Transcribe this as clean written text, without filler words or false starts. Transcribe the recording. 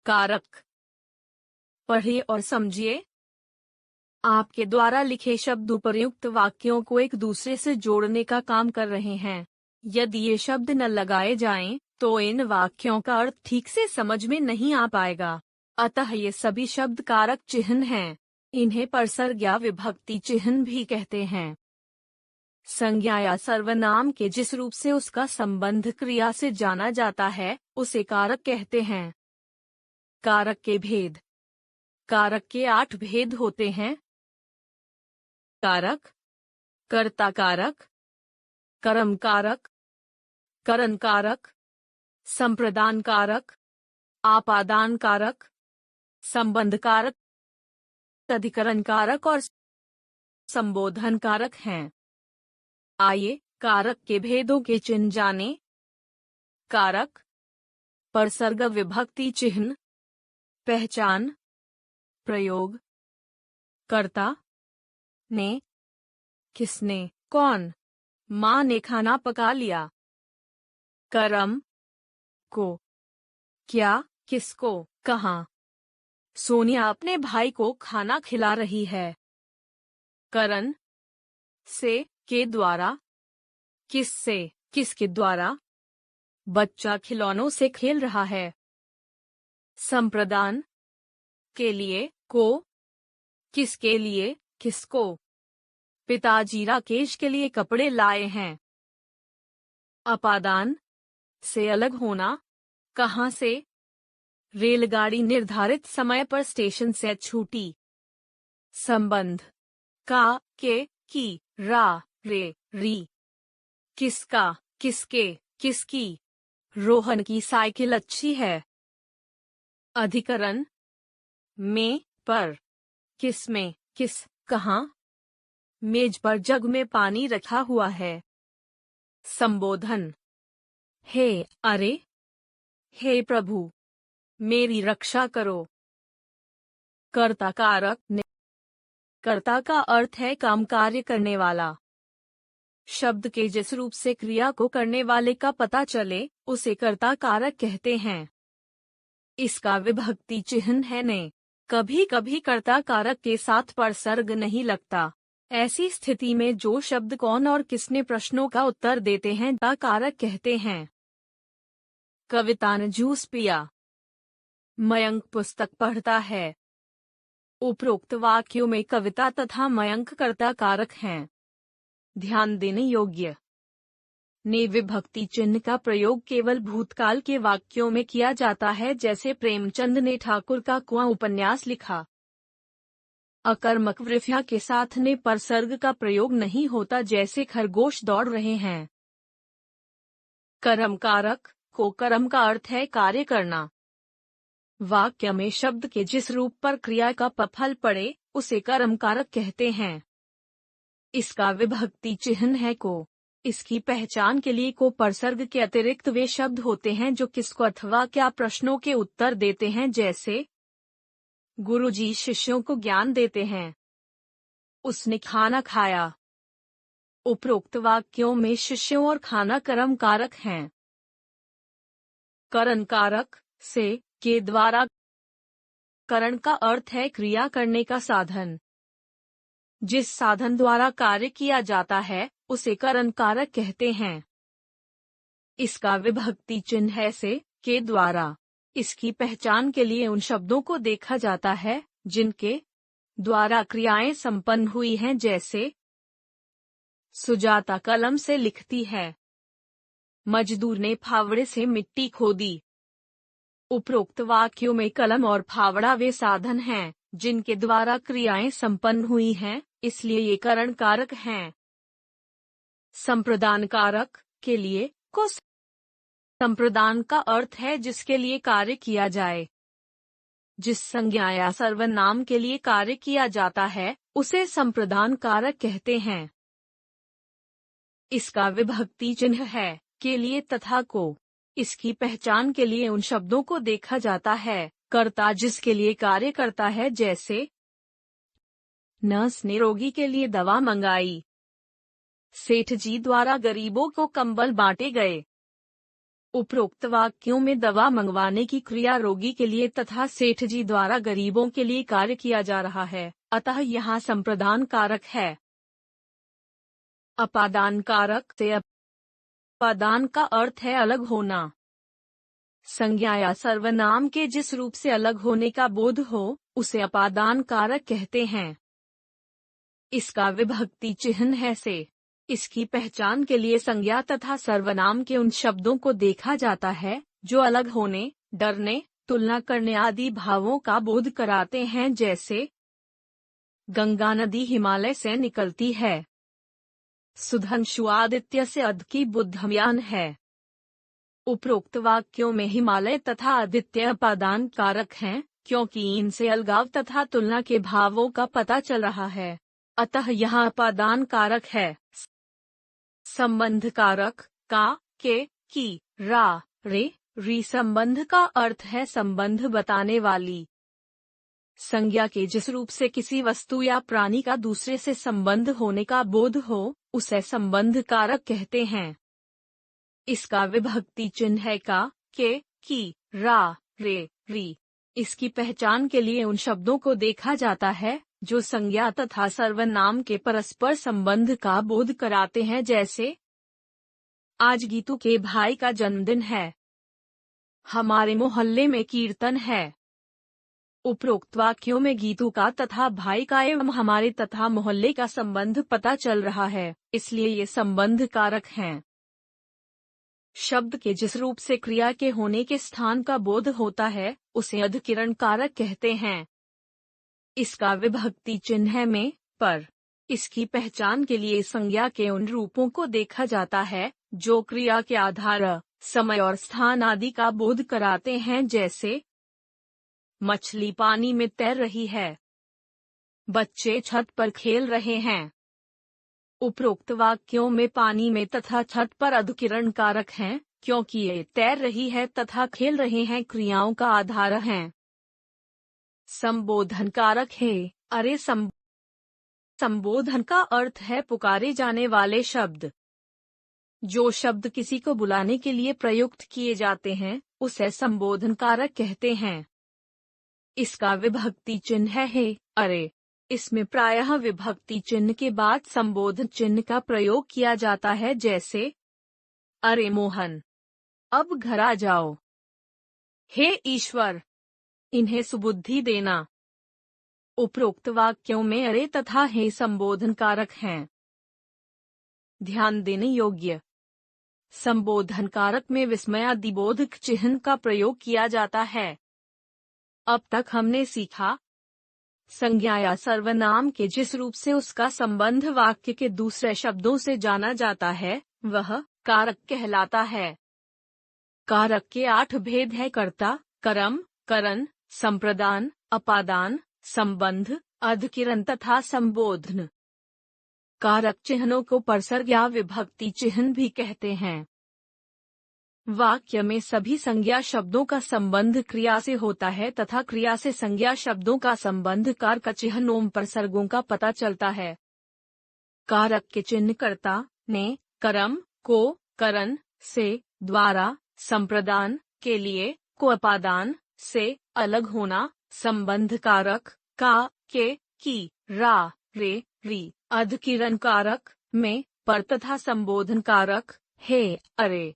कारक। पढ़िए और समझिए। आपके द्वारा लिखे शब्द उपर्युक्त वाक्यों को एक दूसरे से जोड़ने का काम कर रहे हैं। यदि ये शब्द न लगाए जाएं, तो इन वाक्यों का अर्थ ठीक से समझ में नहीं आ पाएगा। अतः ये सभी शब्द कारक चिन्ह हैं। इन्हें परसर्ग या विभक्ति चिन्ह भी कहते हैं। संज्ञा या सर्वनाम के जिस रूप से उसका संबंध क्रिया से जाना जाता है, उसे कारक कहते हैं। कारक के भेद। कारक के 8 भेद होते हैं। कारक, कर्ता कारक, कर्म कारक, करण कारक, संप्रदान कारक, आपादान कारक, संबंध कारक, अधिकरण कारक और संबोधन कारक हैं। आइए कारक के भेदों के चिन्ह जानें। कारक, परसर्ग विभक्ति चिन्ह, पहचान, प्रयोग। कर्ता, ने, किसने, कौन, माँ ने खाना पका लिया। कर्म, को, क्या, किसको, कहाँ। सोनिया अपने भाई को खाना खिला रही है। करण, से, के द्वारा, किससे, किसके द्वारा। बच्चा खिलौनों से खेल रहा है। संप्रदान, के लिए, को, किसके लिए, किसको। पिताजी राकेश के लिए कपड़े लाए हैं। अपादान, से अलग होना, कहाँ से। रेलगाड़ी निर्धारित समय पर स्टेशन से छूटी। संबंध, का, के, की, रा, रे, री। किसका, किसके, किसकी। रोहन की साइकिल अच्छी है। अधिकरण, में, पर, किस में, किस, कहाँ। मेज पर जग में पानी रखा हुआ है। संबोधन, हे, अरे, हे प्रभु, मेरी रक्षा करो। कर्ता कारक, ने। कर्ता का अर्थ है काम कार्य करने वाला। शब्द के जिस रूप से क्रिया को करने वाले का पता चले, उसे कर्ता कारक कहते हैं। इसका विभक्ति चिन्ह है ने। कभी कभी कर्ता कारक के साथ परसर्ग नहीं लगता। ऐसी स्थिति में जो शब्द कौन और किसने प्रश्नों का उत्तर देते हैं, ता कारक कहते हैं। कविता ने जूस पिया। मयंक पुस्तक पढ़ता है। उपरोक्त वाक्यों में कविता तथा मयंक कर्ता कारक हैं। ध्यान देने योग्य। ने विभक्ति चिन्ह का प्रयोग केवल भूतकाल के वाक्यों में किया जाता है, जैसे प्रेमचंद ने ठाकुर का कुआं उपन्यास लिखा। अकर्मक वृफया के साथ ने परसर्ग का प्रयोग नहीं होता, जैसे खरगोश दौड़ रहे हैं। कर्म कारक, को कर्म का अर्थ है कार्य करना। वाक्य में शब्द के जिस रूप पर क्रिया का फल पड़े, उसे कर्म कारक कहते हैं। इसका विभक्ति चिन्ह है को। इसकी पहचान के लिए को परसर्ग के अतिरिक्त वे शब्द होते हैं जो किसको अथवा क्या प्रश्नों के उत्तर देते हैं, जैसे गुरुजी शिष्यों को ज्ञान देते हैं। उसने खाना खाया। उपरोक्त वाक्यों में शिष्यों और खाना कर्म कारक हैं। करण कारक, से, के द्वारा। करण का अर्थ है क्रिया करने का साधन। जिस साधन द्वारा कार्य किया जाता है, उसे करण कारक कहते हैं। इसका विभक्ति चिन्ह है से, के द्वारा। इसकी पहचान के लिए उन शब्दों को देखा जाता है जिनके द्वारा क्रियाएं संपन्न हुई हैं, जैसे सुजाता कलम से लिखती है। मजदूर ने फावड़े से मिट्टी खोदी। उपरोक्त वाक्यों में कलम और फावड़ा वे साधन हैं जिनके द्वारा क्रियाएं संपन्न हुई हैं, इसलिए ये करण कारक हैं। संप्रदान कारक, के लिए, को। संप्रदान का अर्थ है जिसके लिए कार्य किया जाए। जिस संज्ञा या सर्वनाम के लिए कार्य किया जाता है, उसे संप्रदान कारक कहते हैं। इसका विभक्ति चिन्ह है के लिए तथा को। इसकी पहचान के लिए उन शब्दों को देखा जाता है कर्ता जिसके लिए कार्य करता है, जैसे नर्स ने रोगी के लिए दवा मंगाई। सेठ जी द्वारा गरीबों को कंबल बांटे गए। उपरोक्त वाक्यों में दवा मंगवाने की क्रिया रोगी के लिए तथा सेठ जी द्वारा गरीबों के लिए कार्य किया जा रहा है, अतः यहाँ संप्रदान कारक है। अपादान कारक से अपादान का अर्थ है अलग होना। संज्ञा या सर्वनाम के जिस रूप से अलग होने का बोध हो उसे अपादान कारक कहते हैं। इसका विभक्ति चिह्न है से। इसकी पहचान के लिए संज्ञा तथा सर्वनाम के उन शब्दों को देखा जाता है जो अलग होने, डरने, तुलना करने आदि भावों का बोध कराते हैं, जैसे गंगा नदी हिमालय से निकलती है। सुधांशु आदित्य से अध की बुद्धमयान है। उपरोक्त वाक्यों में हिमालय तथा आदित्य अपादान कारक हैं, क्योंकि इनसे अलगाव तथा तुलना के भावों का पता चल रहा है, अतः यहाँ अपादान कारक है। संबंध कारक का, के, की, रा, रे, री संबंध का अर्थ है संबंध बताने वाली। संज्ञा के जिस रूप से किसी वस्तु या प्राणी का दूसरे से संबंध होने का बोध हो उसे संबंध कारक कहते हैं। इसका विभक्ति चिन्ह है का, के, की, रा, रे, री। इसकी पहचान के लिए उन शब्दों को देखा जाता है जो संज्ञा तथा सर्वनाम के परस्पर संबंध का बोध कराते हैं, जैसे आज गीतू के भाई का जन्मदिन है। हमारे मोहल्ले में कीर्तन है। उपरोक्त वाक्यों में गीतू का तथा भाई का एवं हमारे तथा मोहल्ले का संबंध पता चल रहा है, इसलिए ये संबंध कारक हैं। शब्द के जिस रूप से क्रिया के होने के स्थान का बोध होता है उसे अधिकरण कारक कहते हैं। इसका विभक्ति चिन्ह है में, पर। इसकी पहचान के लिए संज्ञा के उन रूपों को देखा जाता है जो क्रिया के आधार, समय और स्थान आदि का बोध कराते हैं, जैसे मछली पानी में तैर रही है। बच्चे छत पर खेल रहे हैं। उपरोक्त वाक्यों में पानी में तथा छत पर अधिकरण कारक हैं, क्योंकि ये तैर रही है तथा खेल रहे हैं क्रियाओं का आधार हैं। संबोधन कारक है, अरे संबोधन का अर्थ है पुकारे जाने वाले शब्द। जो शब्द किसी को बुलाने के लिए प्रयुक्त किए जाते हैं उसे संबोधन कारक कहते हैं। इसका विभक्ति चिन्ह है, अरे। इसमें प्रायः विभक्ति चिन्ह के बाद संबोधन चिन्ह का प्रयोग किया जाता है, जैसे अरे मोहन, अब घर आ जाओ। हे ईश्वर, इन्हें सुबुद्धि देना। उपरोक्त वाक्यों में अरे तथा हे संबोधन कारक हैं। ध्यान देने योग्य, संबोधन कारक में विस्मयादिबोधक चिह्न का प्रयोग किया जाता है। अब तक हमने सीखा संज्ञा या सर्वनाम के जिस रूप से उसका संबंध वाक्य के दूसरे शब्दों से जाना जाता है वह कारक कहलाता है। कारक के 8 भेद है: कर्ता, कर्म, करण, संप्रदान, अपादान, संबंध, अधिकरण तथा संबोधन। कारक चिन्हों को परसर्ग या विभक्ति चिन्ह भी कहते हैं। वाक्य में सभी संज्ञा शब्दों का संबंध क्रिया से होता है तथा क्रिया से संज्ञा शब्दों का संबंध कारक चिन्हों परसर्गों का पता चलता है। कारक के चिन्ह कर्ता, ने, कर्म, को, करण, से, द्वारा, संप्रदान, के लिए, को, अपादान, से, अलग होना, संबंध कारक, का, के, की, रा, रे, री, अधिकरण कारक, में, पर तथा संबोधन कारक, हे, अरे।